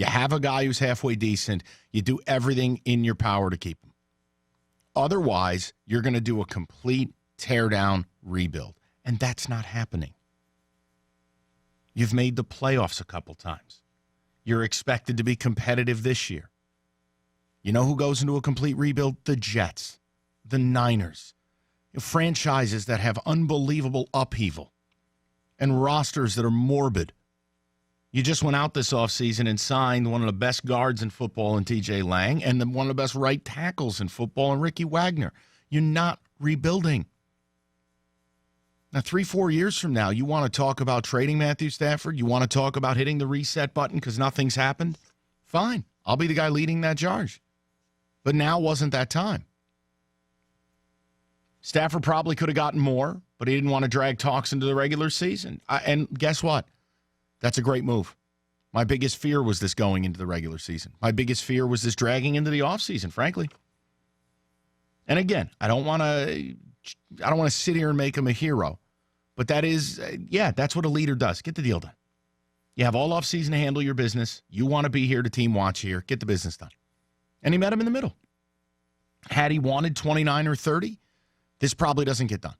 You have a guy who's halfway decent. You do everything in your power to keep him. Otherwise, you're going to do a complete tear-down rebuild, and that's not happening. You've made the playoffs a couple times. You're expected to be competitive this year. You know who goes into a complete rebuild? The Jets, the Niners, franchises that have unbelievable upheaval and rosters that are morbid. You just went out this offseason and signed one of the best guards in football in TJ Lang and one of the best right tackles in football in Ricky Wagner. You're not rebuilding. Now, 3-4 years from now, you want to talk about trading Matthew Stafford? You want to talk about hitting the reset button because nothing's happened? Fine. I'll be the guy leading that charge. But now wasn't that time. Stafford probably could have gotten more, but he didn't want to drag talks into the regular season. And guess what? That's a great move. My biggest fear was this going into the regular season. My biggest fear was this dragging into the offseason, frankly. And again, I don't want to sit here and make him a hero. But that is, that's what a leader does. Get the deal done. You have all offseason to handle your business. You want to be here to team watch here. Get the business done. And he met him in the middle. Had he wanted 29 or 30, this probably doesn't get done.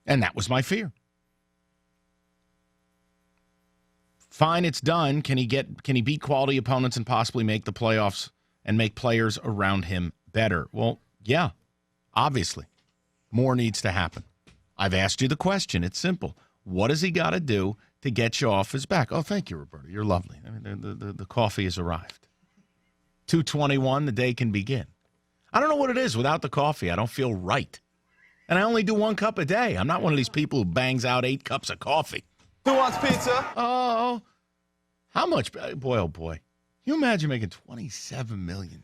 And that was my fear. Fine, it's done. Can he beat quality opponents and possibly make the playoffs and make players around him better? Well, yeah, obviously. More needs to happen. I've asked you the question. It's simple. What does he got to do to get you off his back? Oh, thank you, Roberta. You're lovely. I mean, the coffee has arrived. 2:21, the day can begin. I don't know what it is. Without the coffee, I don't feel right. And I only do 1 cup a day. I'm not one of these people who bangs out 8 cups of coffee. Who wants pizza? Oh, how much? Boy, oh, boy. Can you imagine making $27 million?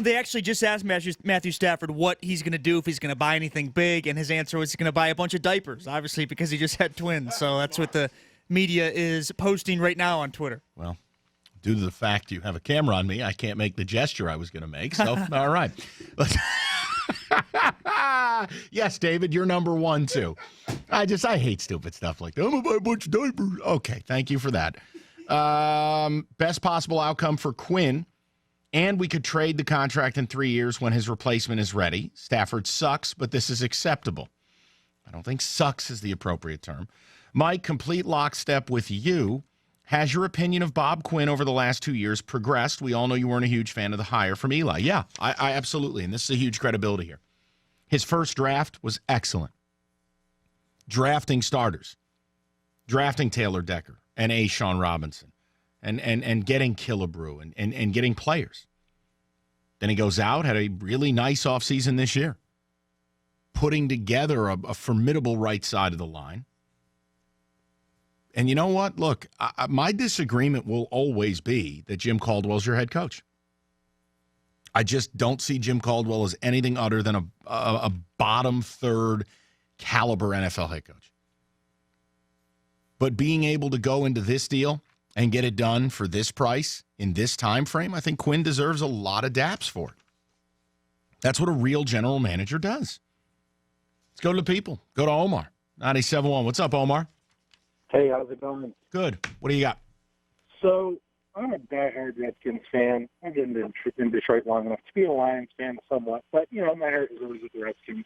They actually just asked Matthew Stafford what he's going to do if he's going to buy anything big, and his answer was he's going to buy a bunch of diapers, obviously, because he just had twins. So that's what the media is posting right now on Twitter. Well, due to the fact you have a camera on me, I can't make the gesture I was going to make. So, all right. Yes, David, you're number one, too. I hate stupid stuff like that. I'm going to buy a bunch of diapers. Okay, thank you for that. Best possible outcome for Quinn, and we could trade the contract in 3 years when his replacement is ready. Stafford sucks, but this is acceptable. I don't think sucks is the appropriate term. Mike, complete lockstep with you. Has your opinion of Bob Quinn over the last 2 years progressed? We all know you weren't a huge fan of the hire from Eli. Yeah, I absolutely, and this is a huge credibility here. His first draft was excellent. Drafting starters. Drafting Taylor Decker and Sean Robinson and getting Killebrew and getting players. Then he goes out, had a really nice offseason this year, putting together a formidable right side of the line. And you know what? Look, my disagreement will always be that Jim Caldwell's your head coach. I just don't see Jim Caldwell as anything other than a bottom third caliber NFL head coach. But being able to go into this deal and get it done for this price in this time frame, I think Quinn deserves a lot of daps for it. That's what a real general manager does. Let's go to the people. Go to Omar, 97.1. What's up, Omar? Hey, how's it going? Good. What do you got? So, I'm a diehard Redskins fan. I've been in Detroit long enough to be a Lions fan somewhat, but, my heart is always with the Redskins.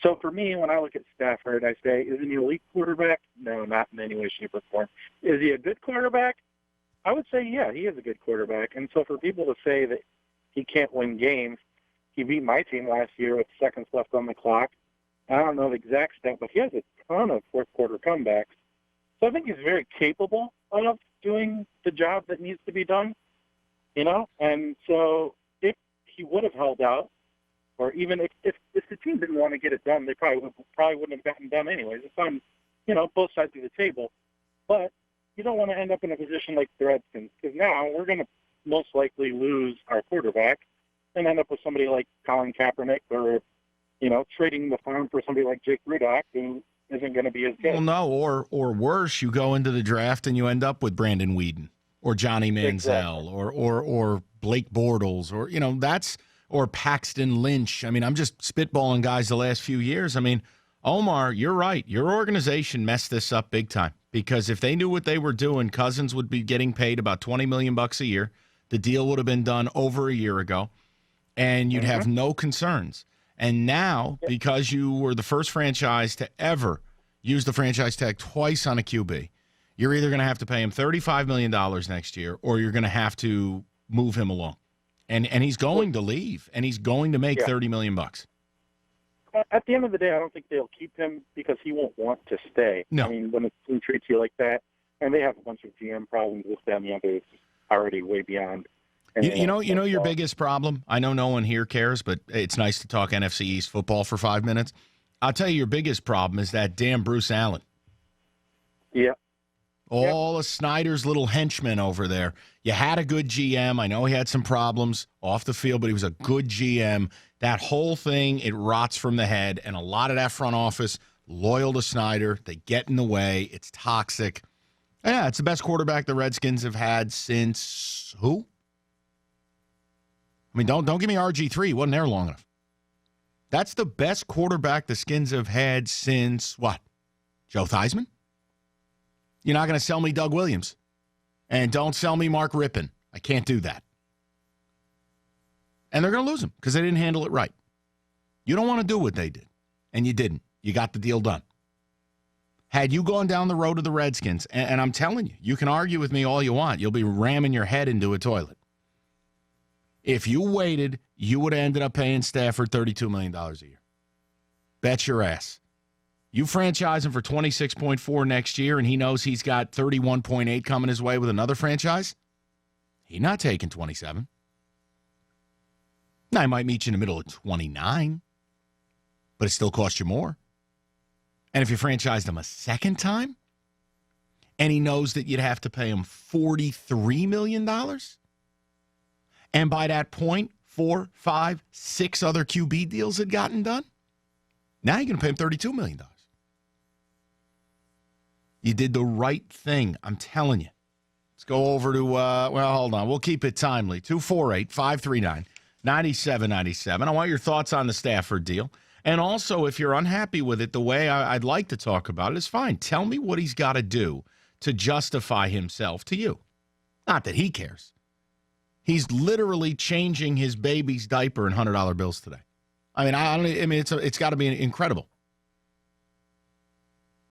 So, for me, when I look at Stafford, I say, is he an elite quarterback? No, not in any way, shape, or form. Is he a good quarterback? I would say, yeah, he is a good quarterback. And so for people to say that he can't win games, he beat my team last year with seconds left on the clock. I don't know the exact stat, but he has a ton of fourth-quarter comebacks. So I think he's very capable of doing the job that needs to be done, And so if he would have held out, or even if the team didn't want to get it done, they probably wouldn't have gotten done anyways. It's on, both sides of the table. But you don't want to end up in a position like the Redskins, because now we're going to most likely lose our quarterback and end up with somebody like Colin Kaepernick or, trading the farm for somebody like Jake Rudock, who isn't going to be as good. Well, no, or worse, you go into the draft and you end up with Brandon Weeden or Johnny Manziel exactly. or Blake Bortles or Paxton Lynch. I mean, I'm just spitballing guys the last few years. I mean, Omar, you're right. Your organization messed this up big time. because if they knew what they were doing, Cousins would be getting paid about $20 million a year. The deal would have been done over a year ago, and you'd have no concerns. And now, because you were the first franchise to ever use the franchise tag twice on a QB, you're either going to have to pay him $35 million next year, or you're going to have to move him along. And he's going to leave, and he's going to make $30 million. At the end of the day, I don't think they'll keep him because he won't want to stay. No. I mean, when a team treats you like that, and they have a bunch of GM problems with them, it's already way beyond. You know your biggest problem? I know no one here cares, but it's nice to talk NFC East football for 5 minutes. I'll tell you your biggest problem is that damn Bruce Allen. Yeah. All of Snyder's little henchmen over there. You had a good GM. I know he had some problems off the field, but he was a good GM. That whole thing, it rots from the head, and a lot of that front office, loyal to Snyder. They get in the way. It's toxic. Yeah, it's the best quarterback the Redskins have had since who? I mean, don't give me RG3. He wasn't there long enough. That's the best quarterback the Skins have had since what? Joe Theismann? You're not going to sell me Doug Williams. And don't sell me Mark Rippon. I can't do that. And they're going to lose him because they didn't handle it right. You don't want to do what they did. And you didn't. You got the deal done. Had you gone down the road of the Redskins, and I'm telling you, you can argue with me all you want. You'll be ramming your head into a toilet. If you waited, you would have ended up paying Stafford $32 million a year. Bet your ass. You franchise him for $26.4 next year, and he knows he's got $31.8 coming his way with another franchise. He's not taking 27. Now, he might meet you in the middle of 29, but it still costs you more. And if you franchised him a second time, and he knows that you'd have to pay him $43 million, and by that point, 4, 5, 6 other QB deals had gotten done, now you're going to pay him $32 million. You did the right thing. I'm telling you. Let's go over to, hold on. We'll keep it timely. 248-539-9797. I want your thoughts on the Stafford deal. And also, if you're unhappy with it, the way I'd like to talk about it is fine. Tell me what he's got to do to justify himself to you. Not that he cares. He's literally changing his baby's diaper in $100 bills today. I mean, it's got to be incredible.